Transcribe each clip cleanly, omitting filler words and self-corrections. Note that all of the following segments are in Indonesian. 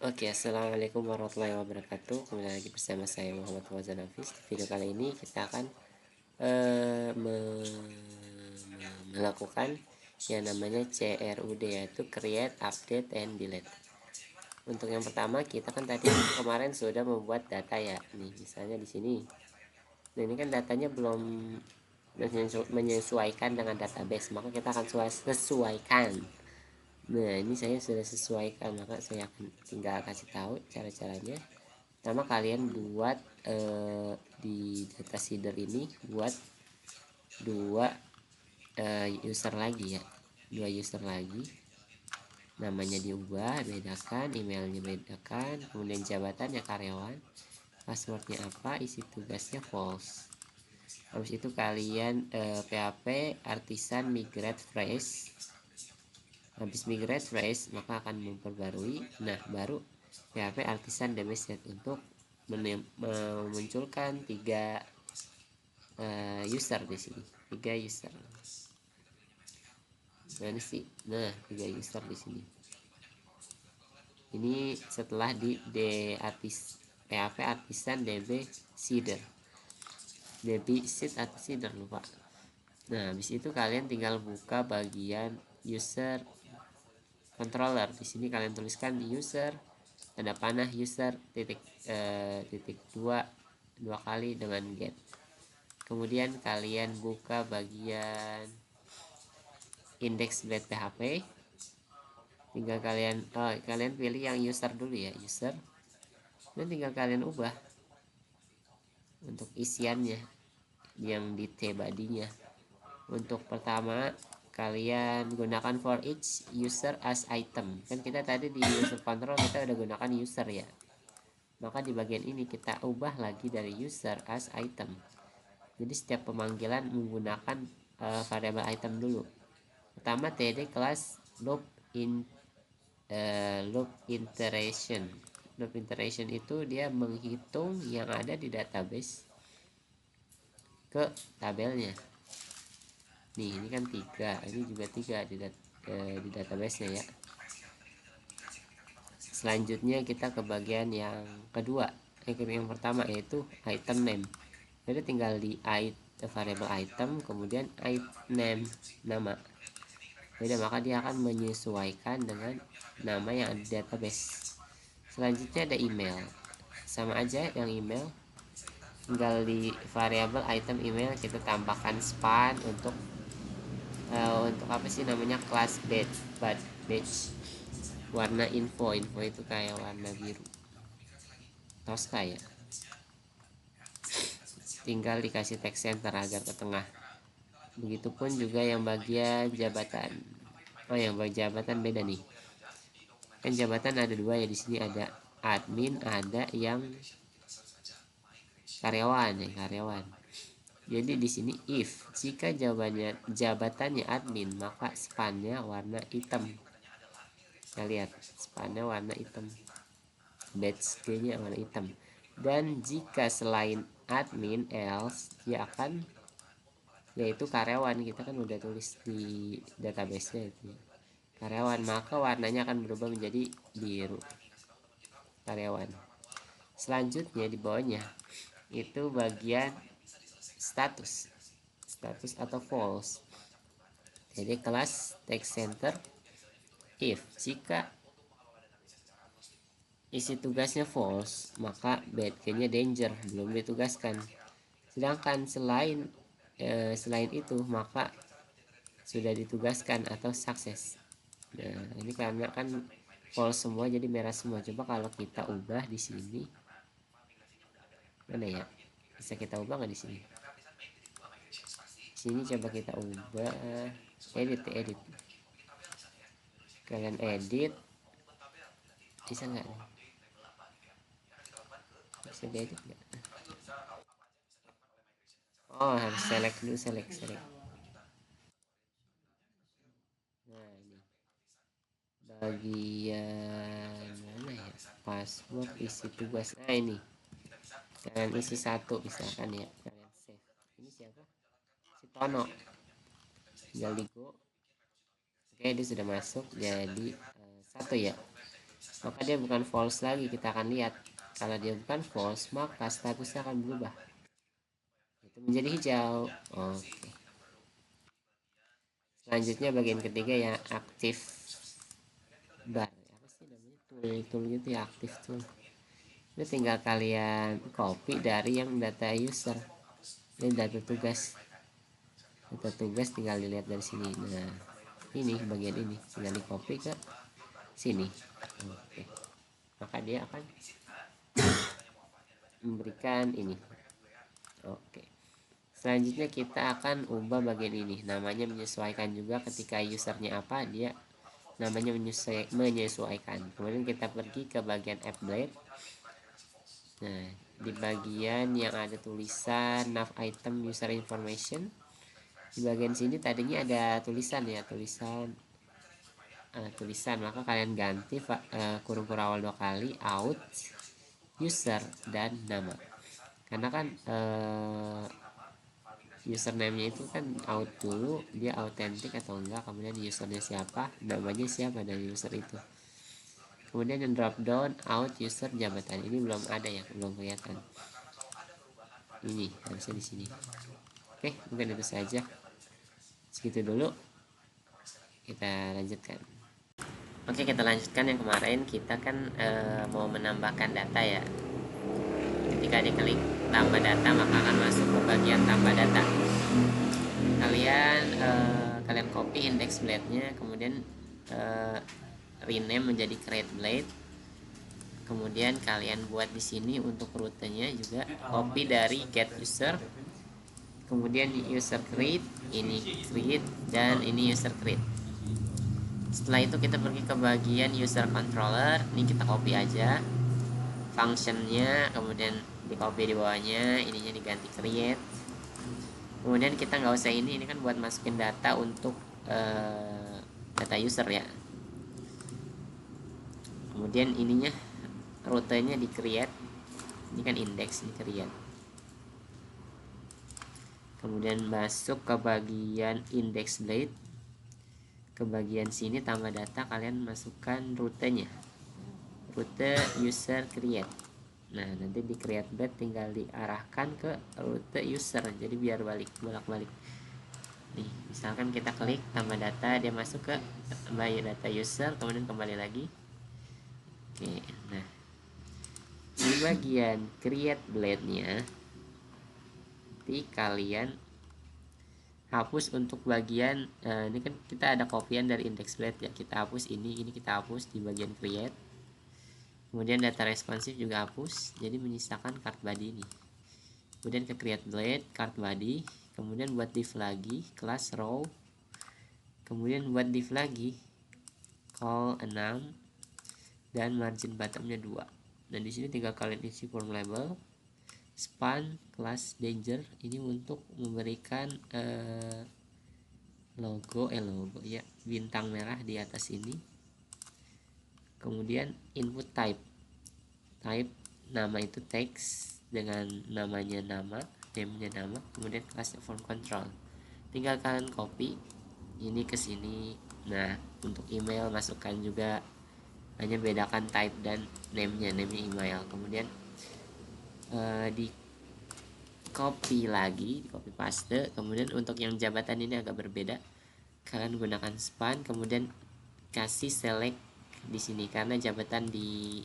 Oke, assalamualaikum warahmatullahi wabarakatuh. Kembali lagi bersama saya Muhammad Fauzan Hafiz. Di video kali ini kita akan melakukan yang namanya CRUD, yaitu Create, Update, and Delete. Untuk yang pertama, kita kan tadi kemarin sudah membuat data ya. Nih, misalnya di sini. Nah, ini kan datanya belum menyesuaikan dengan database, maka kita akan sesuaikan. Nah, ini saya sudah sesuaikan, maka saya akan tinggal kasih tahu cara-caranya. Pertama, kalian buat di data seeder ini buat dua user lagi ya, dua user lagi, namanya diubah, bedakan, emailnya bedakan, kemudian jabatannya karyawan, passwordnya apa, isi tugasnya false. Habis itu kalian PHP artisan migrate phrase. Habis migrate phrase maka akan memperbarui. Nah, baru PHP artisan dbset untuk memunculkan tiga user di sini, tiga user. Nah, tiga user di sini. Ini setelah di PHP artisan db seeder, atau seeder lupa. Nah, habis itu kalian tinggal buka bagian user controller. Di sini kalian tuliskan user tanda panah user titik dua kali dengan get. Kemudian kalian buka bagian index.php. Tinggal kalian pilih yang user dulu ya, user, dan tinggal kalian ubah untuk isiannya yang di body-nya. Untuk pertama, kalian gunakan for each user as item. Kan kita tadi di user control kita udah gunakan user ya, maka di bagian ini kita ubah lagi dari user as item. Jadi setiap pemanggilan menggunakan variabel item dulu. Pertama, td kelas loop iteration. Loop iteration itu dia menghitung yang ada di database ke tabelnya. Nih, ini kan 3, ini juga 3 di database-nya ya. Selanjutnya kita ke bagian yang kedua, yang pertama yaitu item name. Jadi tinggal di variable item, kemudian name, nama. Beda, maka dia akan menyesuaikan dengan nama yang ada di database. Selanjutnya ada email, sama aja yang email, tinggal di variabel item email kita tambahkan span untuk apa sih namanya, kelas badge, warna info itu kayak warna biru Tosca ya. Tinggal dikasih text center agar ke tengah. Begitupun juga yang bagian jabatan. Yang bagian jabatan beda nih. Kan jabatan ada dua ya, di sini ada admin, ada yang karyawan. Jadi di sini if jika jabatannya admin, maka spannya warna hitam. Kita lihat spannya warna hitam, badge-nya warna hitam. Dan jika selain admin, else dia akan, yaitu karyawan, kita kan udah tulis di database-nya itu ya, karyawan, maka warnanya akan berubah menjadi biru, karyawan. Selanjutnya di bawahnya itu bagian status atau false. Jadi kelas text center if jika isi tugasnya false, maka badge-nya danger, belum ditugaskan. Sedangkan selain itu maka sudah ditugaskan atau sukses. Nah, ini karena kan false semua jadi merah semua. Coba kalau kita ubah di sini, mana ya, bisa kita ubah nggak di sini? Sini coba kita ubah, edit. Kalian edit, bisa nggak? Bisa diedit nggak? Oh, harus select dulu, select. Nah, ini bagian mana ya, password, isi tugas. Nah, ini kalian isi satu misalkan ya, kalian save. Ini siapa? Si Tono. Tinggal di go. Oke, dia sudah masuk jadi satu ya. maka dia bukan false lagi. Kita akan lihat kalau dia bukan false maka statusnya akan berubah, itu menjadi hijau. Oke, selanjutnya bagian ketiga yang aktif bar, apa sih namanya, tool gitu ya, aktif tool. Ini tinggal kalian copy dari yang data user, ini data tugas tinggal dilihat dari sini. Nah ini bagian ini tinggal di copy ke sini. Oke, maka dia akan memberikan ini. Oke, selanjutnya kita akan ubah bagian ini, namanya menyesuaikan juga. Ketika usernya apa, dia namanya menyesuaikan. Kemudian kita pergi ke bagian app blade. Nah di bagian yang ada tulisan nav item user information, di bagian sini tadinya ada tulisan ya, tulisan, maka kalian ganti kurung awal 2 kali, out user dan nama. Karena kan username-nya itu kan out dulu, dia autentik atau enggak, kemudian usernya siapa, namanya siapa dari user itu. Kemudian yang drop down out user jabatan, ini belum ada ya, belum kelihatan. Ini harusnya di sini. Oke, mungkin itu saja. Segitu dulu. Kita lanjutkan. Oke, kita lanjutkan yang kemarin. Kita kan mau menambahkan data ya. Ketika diklik tambah data maka akan masuk ke bagian tambah data. Kalian copy index blade-nya, kemudian rename menjadi create blade. Kemudian kalian buat di sini untuk rutenya juga copy dari get user, kemudian user create, ini create, dan ini user create. Setelah itu kita pergi ke bagian user controller, ini kita copy aja functionnya, kemudian di copy di bawahnya, ininya diganti create. Kemudian kita nggak usah ini kan buat masukin data untuk data user ya. Kemudian ininya rutenya di create, ini kan index, ini create. Kemudian masuk ke bagian index blade, ke bagian sini tambah data, kalian masukkan rutenya, rute user create. Nah nanti di create blade tinggal diarahkan ke rute user, jadi biar bolak-balik. Nih misalkan kita klik tambah data, dia masuk ke data user, kemudian kembali lagi. Oke, nah di bagian create blade-nya nanti kalian hapus untuk bagian ini kan kita ada kopian dari index blade ya, kita hapus ini kita hapus di bagian create. Kemudian data responsif juga hapus, jadi menyisakan card body ini. Kemudian ke create blade, card body, kemudian buat div lagi class row, kemudian buat div lagi call 6 dan margin bottomnya 2. Dan di sini tinggal kalian isi form label span class danger, ini untuk memberikan logo ya, bintang merah di atas ini. Kemudian input type nama itu text dengan namanya nama, name-nya nama, kemudian kelas form control. Tinggal kalian copy ini ke sini. Nah, untuk email masukkan juga, hanya bedakan type dan name-nya email. Kemudian di copy lagi, di copy paste. Kemudian untuk yang jabatan ini agak berbeda, kalian gunakan span, kemudian kasih select di sini karena jabatan di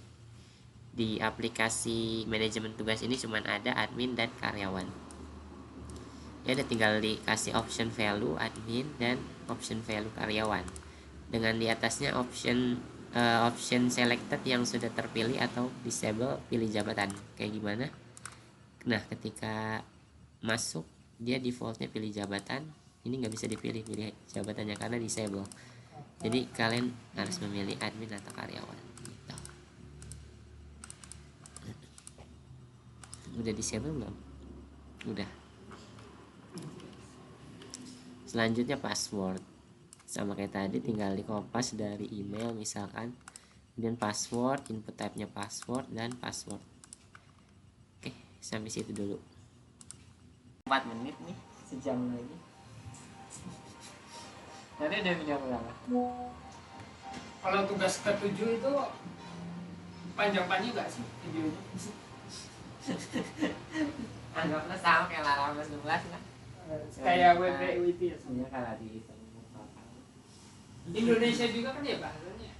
aplikasi manajemen tugas ini cuma ada admin dan karyawan. Ya udah, tinggal dikasih option value admin dan option value karyawan. Dengan di atasnya option selected yang sudah terpilih atau disable, pilih jabatan kayak gimana. Nah ketika masuk dia defaultnya pilih jabatan, ini nggak bisa pilih jabatannya karena disable. Jadi kalian harus memilih admin atau karyawan gitu. Udah disable belum? Udah. Selanjutnya password, sama kayak tadi, tinggal di kopas dari email misalkan, kemudian password, input type-nya password dan password. Oke, sampai situ dulu. 4 menit nih, sejam lagi. Nanti ada video berapa? Kalau tugas ke-7 itu Panjang-panjang nggak sih videonya? Anggaplah sama kayak Lalamas 12 lah. Kayak WP ya. Iya kalau di Indonesia juga kan ya bahasanya.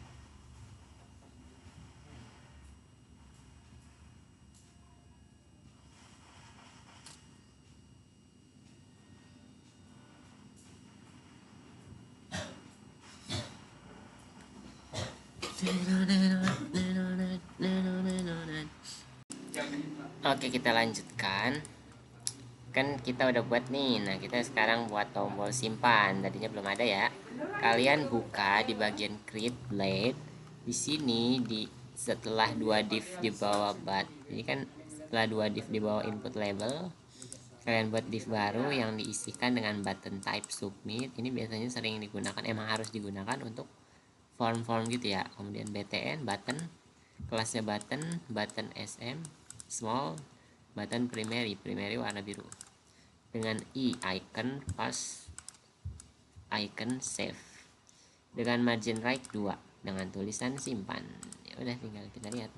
Oke, kita lanjutkan. Kan kita udah buat nih. Nah, kita sekarang buat tombol simpan. Tadinya belum ada ya. Kalian buka di bagian create blade. Di sini setelah 2 div di bawah ini kan setelah 2 div di bawah input label, kalian buat div baru yang diisikan dengan button type submit. Ini biasanya sering digunakan, emang harus digunakan untuk form-form gitu ya. Kemudian btn button, kelasnya button sm small, button primary warna biru, dengan icon pas icon save, dengan margin right 2, dengan tulisan simpan. Ya udah, tinggal kita lihat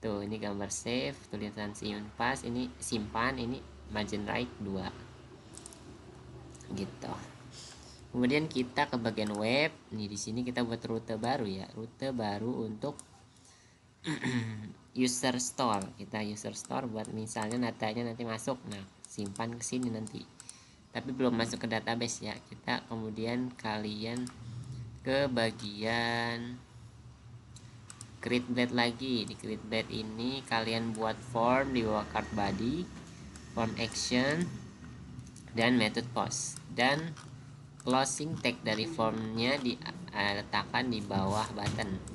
tuh, ini gambar save, tulisan simpan, ini simpan, ini margin right 2 gitu. Kemudian kita ke bagian web. Nih di sini kita buat rute baru ya, rute baru untuk user store. Kita user store buat misalnya datanya nanti masuk, nah simpan ke sini nanti, tapi belum masuk ke database ya. Kita kemudian kalian ke bagian create blade lagi. Di create blade ini kalian buat form di bawah card body, form action, dan method post, dan closing tag dari formnya diletakkan di bawah button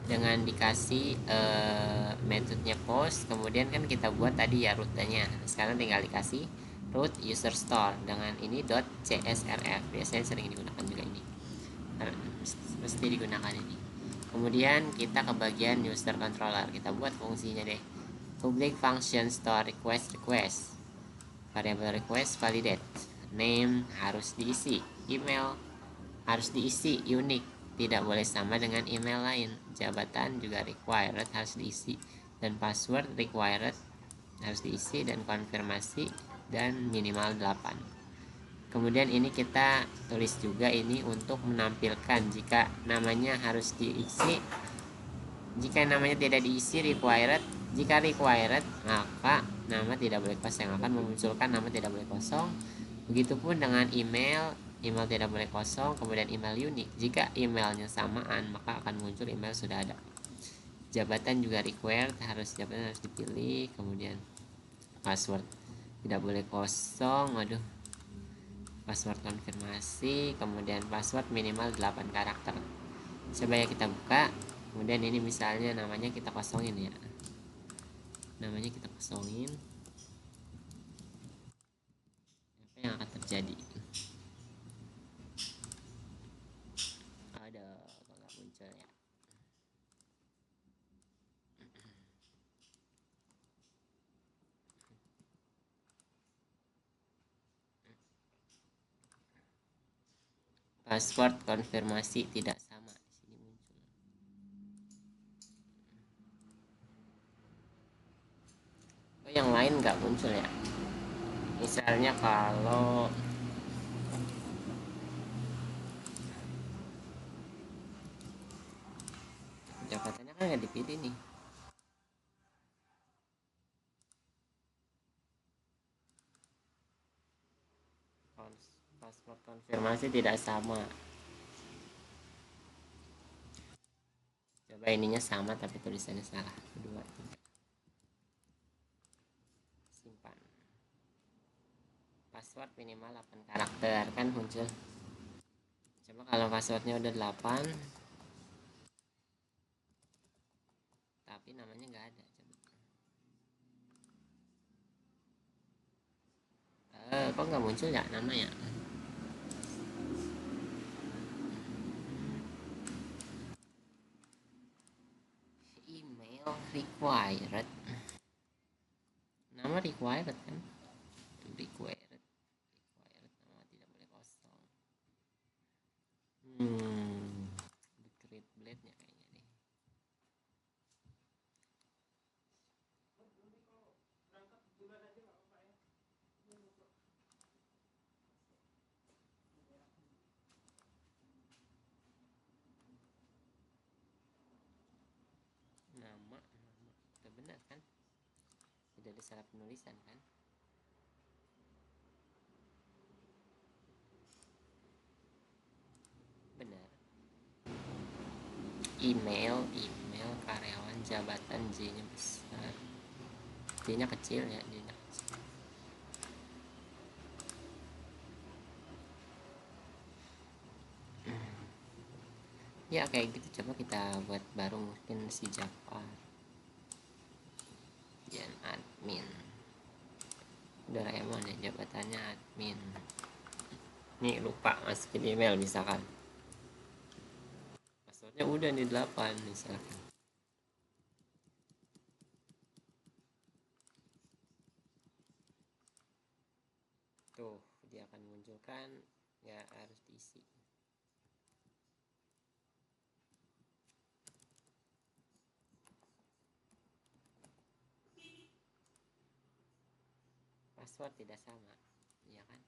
dengan dikasih metodenya post. Kemudian kan kita buat tadi ya rutenya, sekarang tinggal dikasih root user store dengan ini .csrf, biasanya sering digunakan juga ini, mesti digunakan ini. Kemudian kita ke bagian user controller, kita buat fungsinya deh, public function store request, variable request validate, name harus diisi, email harus diisi unik, tidak boleh sama dengan email lain, jabatan juga required harus diisi, dan password required harus diisi, dan konfirmasi dan minimal 8. Kemudian ini kita tulis juga ini untuk menampilkan jika namanya harus diisi, jika namanya tidak diisi required, jika required maka nama tidak boleh kosong, akan memunculkan nama tidak boleh kosong. Begitupun dengan email tidak boleh kosong, kemudian email unik, jika emailnya samaan maka akan muncul email sudah ada. Jabatan juga required, jabatan harus dipilih. Kemudian password tidak boleh kosong, password konfirmasi, kemudian password minimal 8 karakter. Coba ya kita buka. Kemudian ini misalnya namanya kita kosongin ya, namanya kita kosongin, apa yang akan terjadi? Ada kok nggak muncul ya. Password konfirmasi tidak sama, di sini muncul. Oh, yang lain nggak muncul ya. Misalnya kalau jabatannya kan nggak dipilih nih. Password konfirmasi tidak sama. Coba ininya sama tapi tulisannya salah. Kedua, tiga. Simpan. Password minimal 8 karakter kan muncul. Coba kalau passwordnya udah 8 tapi namanya nggak ada. Coba. Kok nggak muncul ya namanya? Email required. Nama required kan? Required nama tidak boleh kosong. The create blade nya kayaknya deh. benar kan, tidak ada salah penulisan kan. Benar. Email karyawan, jabatan, J nya besar, J nya kecil ya, J nya kecil. Ya kayak gitu, coba kita buat baru mungkin si Jafar dan admin Doraemon ya, jabatannya admin. Nih lupa masukin email misalkan, passwordnya udah nih 8 misalkan. Tuh dia akan munculkan, ya harus diisi. Password tidak sama, ya kan.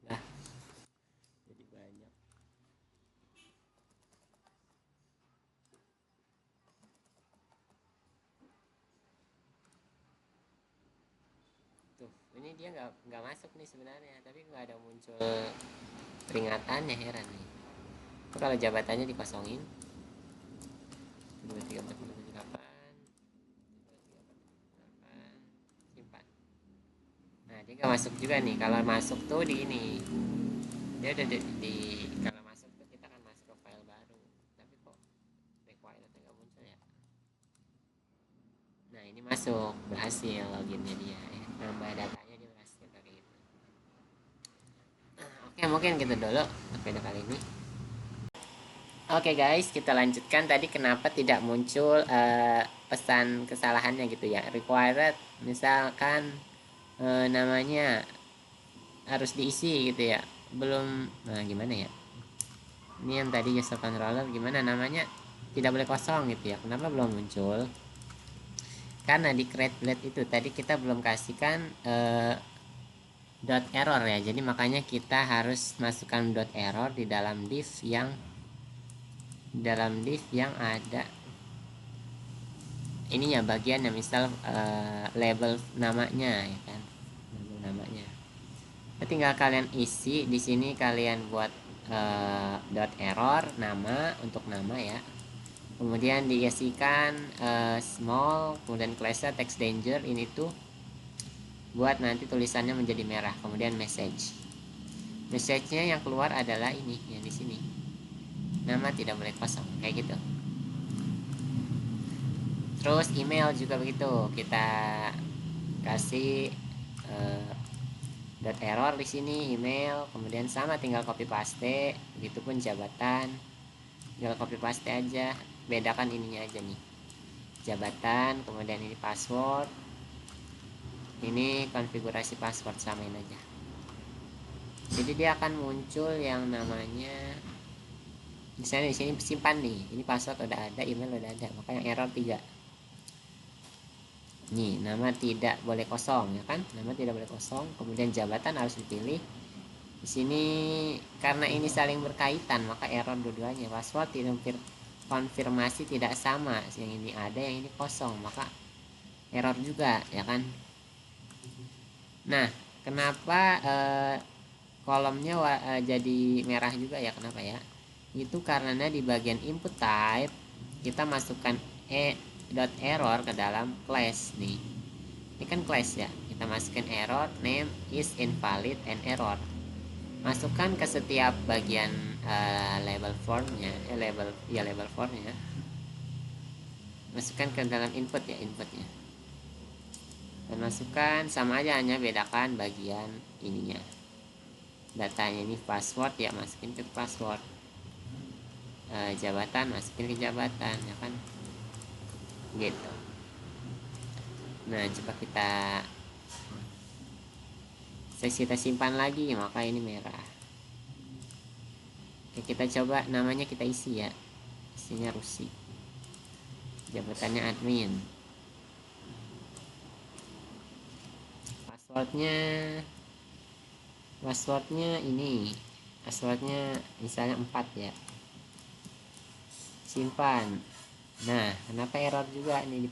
Nah, jadi banyak. Tuh ini dia nggak masuk nih sebenarnya, tapi nggak ada muncul peringatannya, heran nih. Itu kalau jabatannya dikosongin 2 3 4 5 7 8, 2 3 4 8, simpan. Nah dia nggak masuk juga nih. Kalau masuk tuh di ini, dia udah di kalau masuk tuh kita akan masuk ke file baru, tapi kok required nggak muncul ya. Nah ini masuk, berhasil loginnya dia ya. Nambah datanya dia berhasil kayak gitu. Oke, mungkin gitu dulu video kali ini. Oke guys, kita lanjutkan tadi kenapa tidak muncul pesan kesalahannya gitu ya. Required misalkan namanya harus diisi gitu ya. Belum, nah gimana ya? Ini yang tadi user controller gimana namanya tidak boleh kosong gitu ya. Kenapa belum muncul? Karena di create blade itu tadi kita belum kasihkan dot error ya. Jadi makanya kita harus masukkan dot error di dalam div yang ada ininya, bagian yang misal label namanya ya kan, label namanya. Nah, tinggal kalian isi di sini, kalian buat dot error nama untuk nama ya, kemudian diisikan small, kemudian class text danger, ini tuh buat nanti tulisannya menjadi merah, kemudian message-nya yang keluar adalah ini yang di sini, nama tidak boleh kosong kayak gitu. Terus email juga begitu, kita kasih dot error di sini email, kemudian sama tinggal copy paste, begitupun jabatan tinggal copy paste aja, bedakan ininya aja nih, jabatan, kemudian ini password, ini konfigurasi password, samain aja. Jadi dia akan muncul yang namanya misalnya di sini simpan nih, ini password udah ada, email udah ada, makanya error 3. Nih nama tidak boleh kosong ya kan, nama tidak boleh kosong, kemudian jabatan harus dipilih. Di sini karena ini saling berkaitan maka error dua-duanya. Password tidak konfirmasi tidak sama, yang ini ada yang ini kosong, maka error juga ya kan. Nah kenapa kolomnya jadi merah juga ya, kenapa ya? Itu karena di bagian input type kita masukkan dot error ke dalam class nih. Ini kan class ya, kita masukkan error name is invalid and error, masukkan ke setiap bagian label formnya, label formnya, masukkan ke dalam input ya, inputnya, dan masukkan sama aja, hanya bedakan bagian ininya, datanya ini password ya, masukin ke password, jabatan masukin ke jabatan ya kan gitu. Nah coba kita simpan lagi, maka ini merah. Oke, kita coba namanya kita isi ya, isinya Rusi, jabatannya admin, passwordnya ini passwordnya misalnya 4 ya, simpan. Nah, kenapa error juga nih di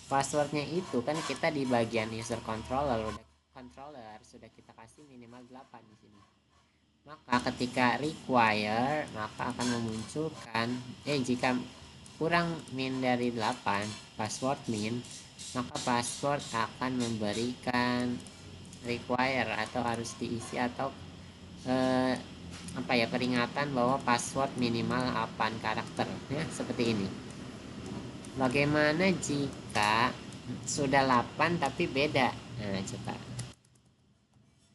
passwordnya itu kan kita di bagian user controller sudah kita kasih minimal 8 di sini. Maka ketika require maka akan memunculkan jika kurang min dari 8 password min, maka password akan memberikan require atau harus diisi atau peringatan bahwa password minimal 8 karakter ya, seperti ini. Bagaimana jika sudah 8 tapi beda? Nah, coba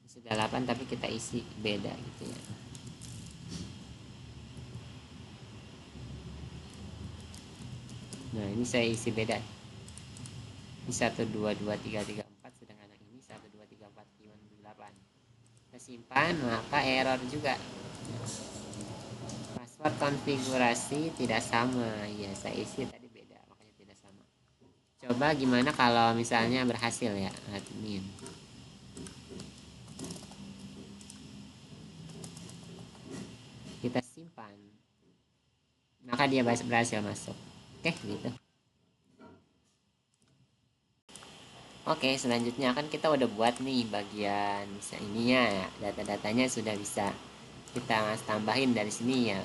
sudah 8 tapi kita isi beda gitu ya. Nah, ini saya isi beda. Ini 1 2 2 3 3 4, sedangkan yang ini 1 2 3 4 5 8. Kita simpan, maka error juga. Password konfigurasi tidak sama. Ya, saya isi tadi beda, makanya tidak sama. Coba gimana kalau misalnya berhasil ya, admin. Kita simpan, maka dia berhasil masuk. Oke, gitu. Oke, selanjutnya kan kita udah buat nih bagian bisa ininya ya, data-datanya sudah bisa kita tambahin dari sini ya.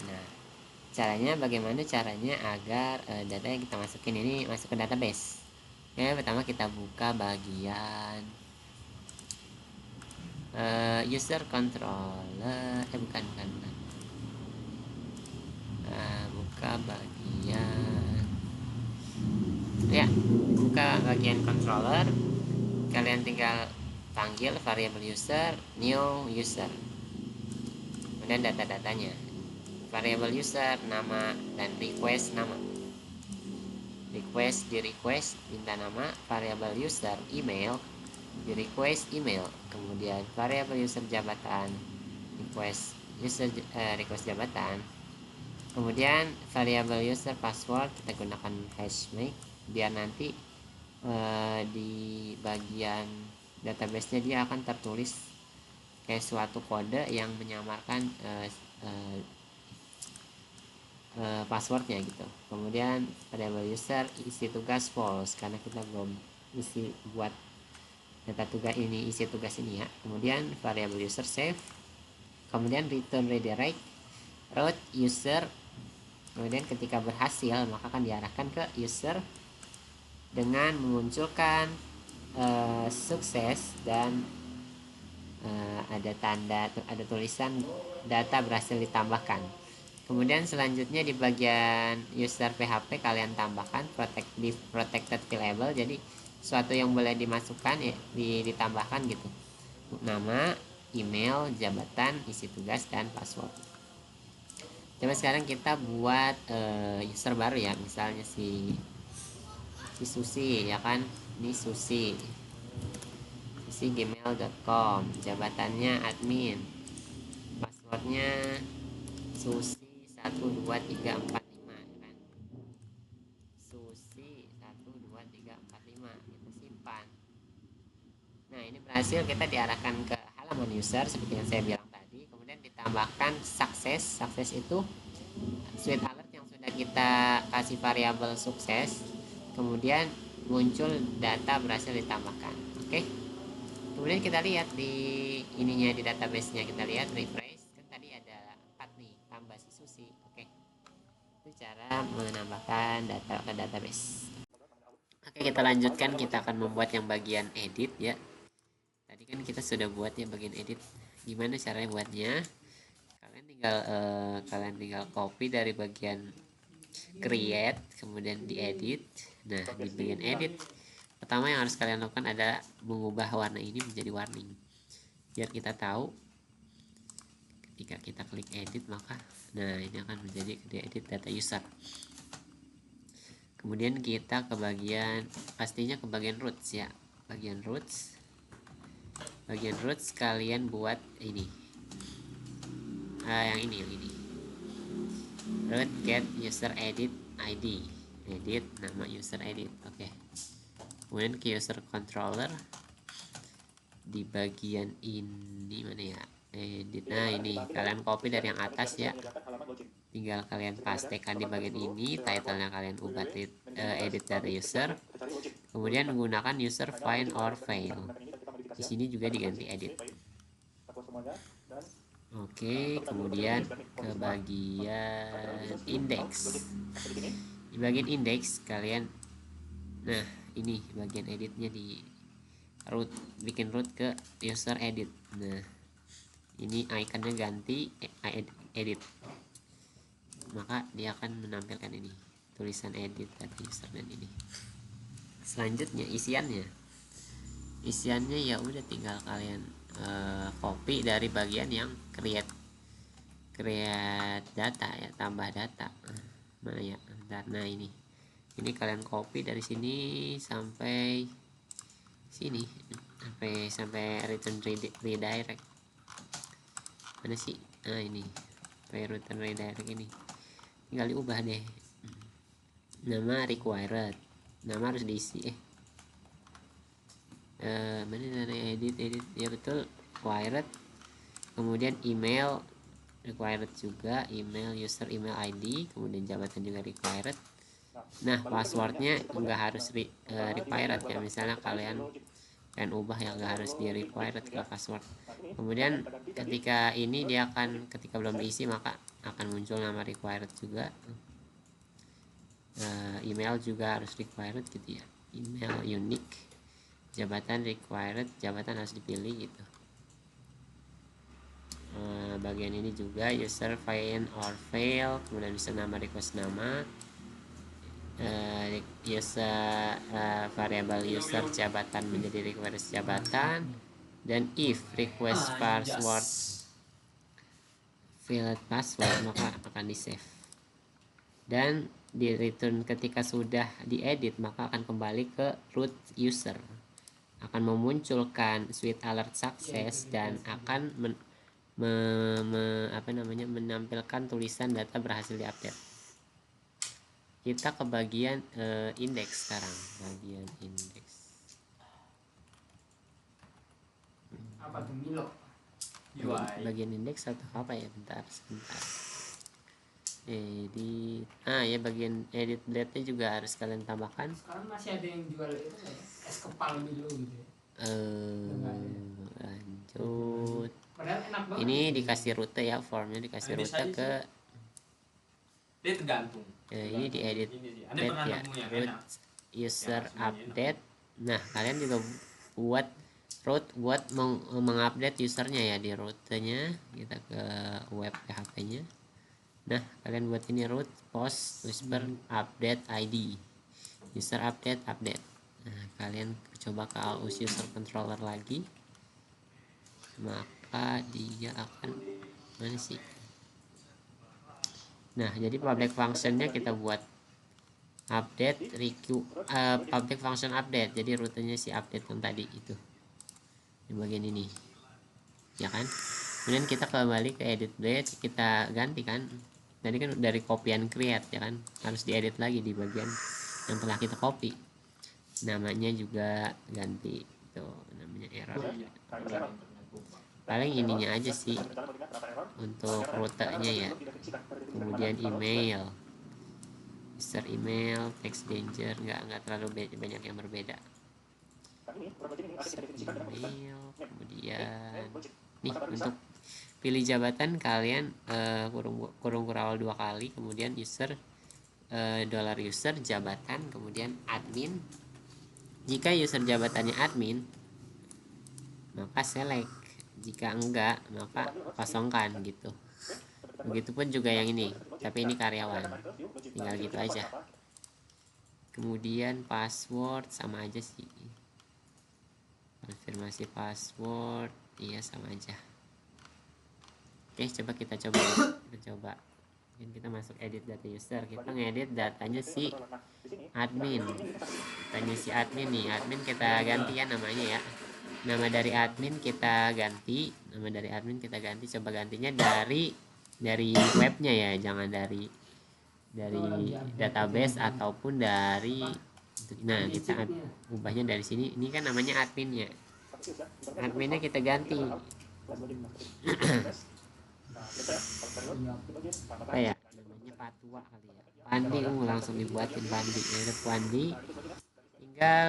Nah, bagaimana caranya agar data yang kita masukin ini masuk ke database. Ya, pertama kita buka bagian user controller, bukan. Buka bagian controller. Kalian tinggal panggil variable user, new user, kemudian data-datanya, variable user, nama, dan request nama. Di request minta nama, variable user email, di request email, kemudian variable user jabatan, request jabatan, kemudian variable user password kita gunakan hashmake biar nanti di bagian database-nya dia akan tertulis kayak suatu kode yang menyamarkan passwordnya gitu. Kemudian variable user isi tugas false karena kita belum isi buat data tugas ini, isi tugas ini ya. Kemudian variable user save, kemudian return redirect route user. Kemudian ketika berhasil maka akan diarahkan ke user dengan memunculkan sukses dan ada tulisan data berhasil ditambahkan. Kemudian selanjutnya di bagian user PHP kalian tambahkan protected variable, jadi suatu yang boleh dimasukkan ya, ditambahkan gitu, nama, email, jabatan, isi tugas, dan password. Coba sekarang kita buat user baru ya, misalnya si Susi ya kan, ini Susi gmail.com, jabatannya admin, passwordnya Susi 12345 ya kan, Susi 12345, kita simpan. Nah, ini berhasil, kita diarahkan ke halaman user seperti yang saya bilang tadi. Kemudian ditambahkan sukses itu sweet alert yang sudah kita kasih variabel sukses, kemudian muncul data berhasil ditambahkan. Oke, kemudian kita lihat di ininya, di database nya kita lihat refresh, kan tadi ada 4 nih, tambah si Susi. Oke, itu cara menambahkan data ke database. Oke, kita lanjutkan, kita akan membuat yang bagian edit ya. Tadi kan kita sudah buat yang bagian edit. Gimana caranya buatnya? Kalian tinggal copy dari bagian create, kemudian diedit. Nah, di bagian edit pertama yang harus kalian lakukan adalah mengubah warna ini menjadi warning biar kita tahu ketika kita klik edit maka ini akan menjadi edit data user. Kemudian kita ke bagian, pastinya ke bagian roots ya, bagian roots kalian buat ini yang ini root get user edit ID, edit nama user edit. Oke. Kemudian ke user controller, di bagian ini mana ya, edit. Nah ini kalian copy dari yang atas ya, tinggal kalian pastekan di bagian ini, titlenya kalian ubah edit dari user, kemudian menggunakan user find or fail. Di sini juga diganti edit. Oke, kemudian ke bagian index. Di bagian index kalian, nah ini bagian editnya di root, bikin root ke user edit. Nah ini ikonnya ganti edit, maka dia akan menampilkan ini tulisan edit dari user dan ini. Selanjutnya isiannya ya udah tinggal kalian copy dari bagian yang create data ya, tambah data. Mana ya, nah ini kalian copy dari sini sampai sini, sampai return redirect. Mana sih, nah ini sampai return redirect ini, tinggal diubah deh. Nama required, nama harus diisi mana dari edit ya, betul, required. Kemudian email required juga, email user, email ID, kemudian jabatan juga required. Nah passwordnya nggak harus required ya, misalnya kalian ubah yang nggak harus di required ke password. Kemudian ketika ini dia akan, ketika belum diisi maka akan muncul nama required juga. Email juga harus required gitu ya, email unique, jabatan required, jabatan harus dipilih gitu. Bagian ini juga user find or fail, kemudian bisa nama, request nama, user variable user jabatan menjadi request jabatan, dan if request password filled password maka akan di save, dan di return ketika sudah diedit maka akan kembali ke root user, akan memunculkan sweet alert success dan akan menampilkan tulisan data berhasil diupdate. Kita ke bagian index sekarang, bagian index. Apa tuh Milo? Bagian index atau apa ya, sebentar. Edit, ya bagian edit blade-nya juga harus kalian tambahkan. Sekarang masih ada yang jual itu nggak ya? Es kepal Milo gitu ya? Lanjut. Padahal enak banget. Ini dikasih rute ya, formnya dikasih rute ke. Dia tergantung. Ini di edit blade ya, root user update. Nah kalian juga buat root buat mengupdate usernya ya, di rutenya kita ke web PHP-nya. Nah kalian buat ini root post whisper update ID, user update. Nah kalian coba ke AUS user controller lagi, maka dia akan mana sih. Nah jadi public functionnya kita buat update public function update, jadi rutenya si update yang tadi itu di bagian ini ya kan. Kemudian kita kembali ke edit blade, kita ganti kan, tadi kan dari copyan create ya kan, harus diedit lagi di bagian yang telah kita copy. Namanya juga ganti tuh, namanya error. Paling ininya aja sih untuk rutenya ya. Kemudian email, user email, text danger, nggak terlalu banyak yang berbeda. User email, kemudian nih untuk pilih jabatan kalian kurung awal 2 kali, kemudian user $user jabatan, kemudian admin. Jika user jabatannya admin maka select, jika enggak maka kosongkan gitu. Begitupun juga yang ini, tapi ini karyawan, tinggal gitu aja. Kemudian password sama aja sih, konfirmasi password iya sama aja. Oke kita coba mungkin kita masuk edit data user, kita ngedit datanya si admin. Nih admin kita ganti ya namanya ya, nama dari admin kita ganti, coba gantinya dari webnya ya, jangan dari database ataupun dari. Nah kita ubahnya dari sini, ini kan namanya adminnya kita ganti apa ya namanya, patua kali ya, pandi. Langsung dibuatin pandi ya, udah pandi, tinggal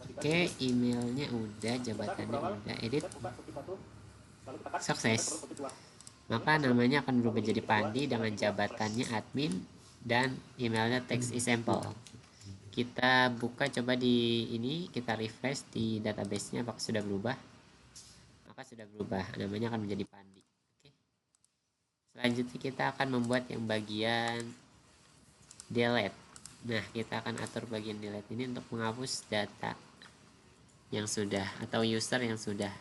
oke, emailnya udah, jabatannya udah, edit, sukses. Maka namanya akan berubah jadi pandi dengan jabatannya admin dan emailnya text example. Kita buka coba di ini, kita refresh di database-nya apakah sudah berubah. Maka sudah berubah, namanya akan menjadi pandi. Oke. Selanjutnya kita akan membuat yang bagian delete. Nah, kita akan atur bagian delete ini untuk menghapus data yang sudah atau user yang sudah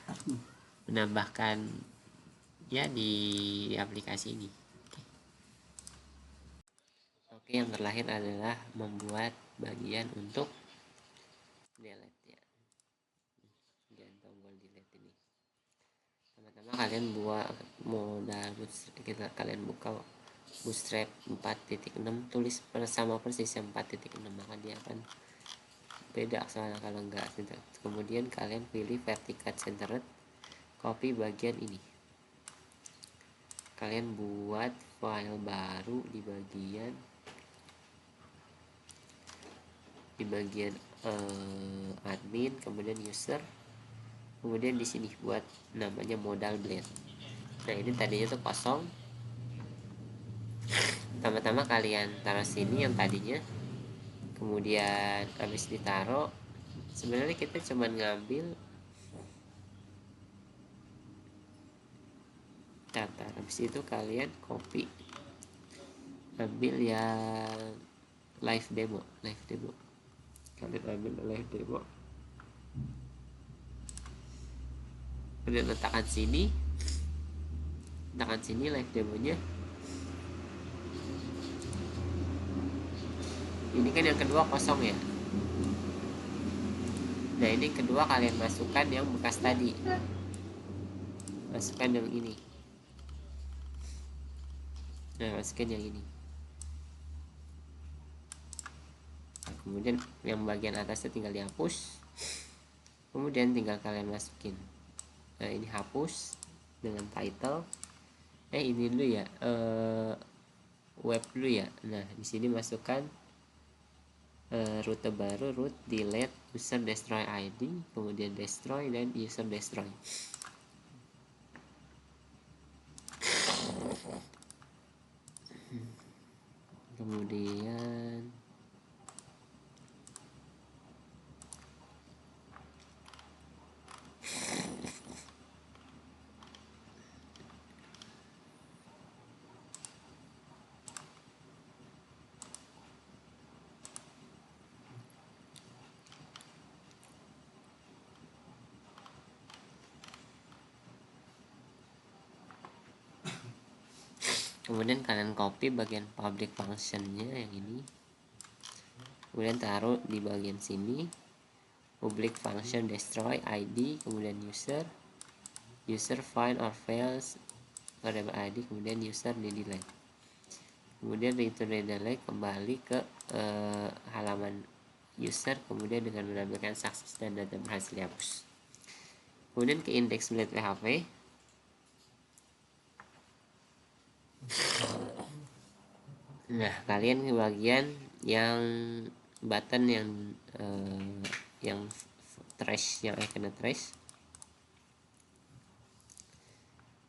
menambahkan ya di aplikasi ini. Oke, yang terakhir adalah membuat bagian untuk delete ya, dan tombol delete ini. Pertama kalian buat modal kalian buka Bootstrap 4.6, tulis sama persis yang 4.6, maka dia akan beda soalnya kalau enggak. Kemudian kalian pilih vertical centered, copy bagian ini, kalian buat file baru di bagian admin, kemudian user, kemudian di sini buat namanya modal blend. Nah, ini tadinya tuh kosong, pertama-tama kalian taruh sini yang tadinya, kemudian habis ditaruh, sebenarnya kita cuma ngambil data, habis itu kalian copy, ambil yang live demo, kalian ambil live demo, kemudian letakkan sini live demonya. Ini kan yang kedua kosong ya. Nah, ini kedua kalian masukkan yang bekas tadi, masukkan yang ini. Nah, masukkan yang ini. Nah, kemudian yang bagian atasnya tinggal dihapus, kemudian tinggal kalian masukin. Nah, ini hapus dengan title. Ini dulu ya, web dulu ya. Nah, di sini masukkan rute baru, root delete user destroy ID, kemudian destroy dan user destroy. Kemudian kalian copy bagian public functionnya yang ini, kemudian taruh di bagian sini, public function destroy ID, kemudian user find or fails whatever ID, kemudian user di delete, kemudian return delete, kembali ke halaman user, kemudian dengan menampilkan sukses dan data berhasil dihapus. Kemudian ke index.php, nah kalian ke bagian yang button yang trash, yang ikonnya trash,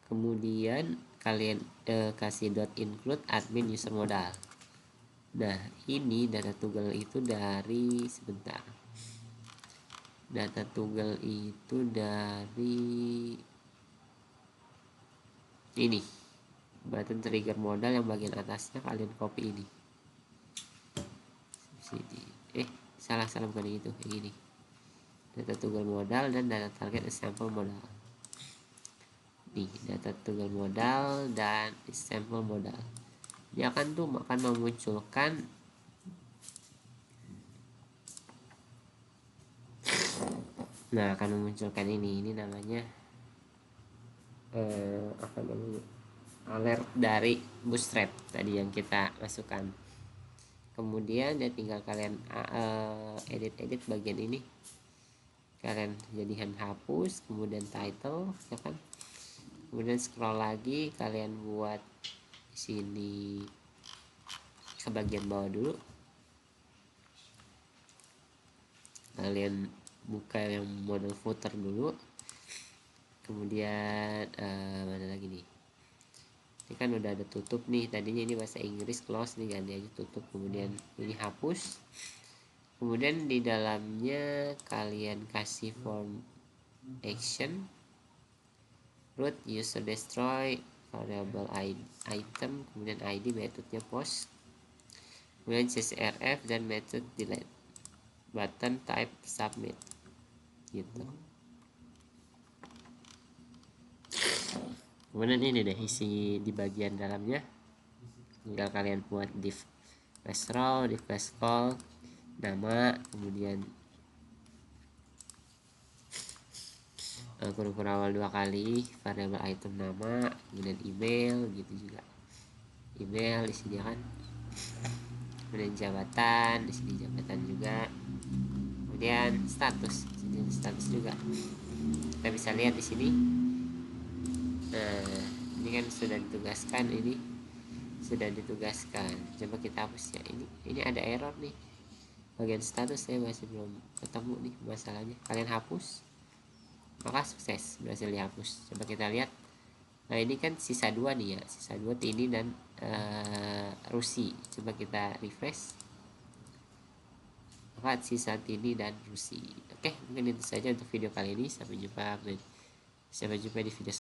kemudian kalian kasih .include admin user modal. Nah, ini data tunggal itu dari ini button trigger modal yang bagian atasnya, kalian copy ini sini. Salah bukan itu, yang ini data tunggal modal dan data target example modal. Nih, data tunggal modal dan example modal, dia akan memunculkan ini namanya alert dari Bootstrap tadi yang kita masukkan. Kemudian ya tinggal kalian edit bagian ini, kalian jadikan hapus, kemudian title ya kan, kemudian scroll lagi, kalian buat di sini ke bagian bawah dulu, kalian buka yang model footer dulu, kemudian mana lagi nih, ini kan udah ada tutup nih, tadinya ini bahasa Inggris close nih, ganti aja tutup, kemudian ini hapus, kemudian di dalamnya kalian kasih form action root user destroy variable item, kemudian id, metodenya post, kemudian csrf dan method delete, button type submit gitu. Kemudian ini deh isi di bagian dalamnya, tinggal kalian buat div flash row, div flash call, nama, kemudian kurung awal 2 kali, variable item nama, kemudian email gitu juga, email isinya kan, kemudian jabatan, di sini jabatan juga, kemudian status, ini status juga kita bisa lihat di sini. Nah ini kan sudah ditugaskan, ini sudah ditugaskan, coba kita hapus ya, ini ada error nih bagian status, saya masih belum ketemu nih masalahnya, kalian hapus maka sukses berhasil dihapus. Coba kita lihat, nah ini kan sisa 2 nih ya, sisa 2 Tini dan Rusi, coba kita refresh, maka sisa Tini dan Rusi. Oke, mungkin itu saja untuk video kali ini, sampai jumpa di video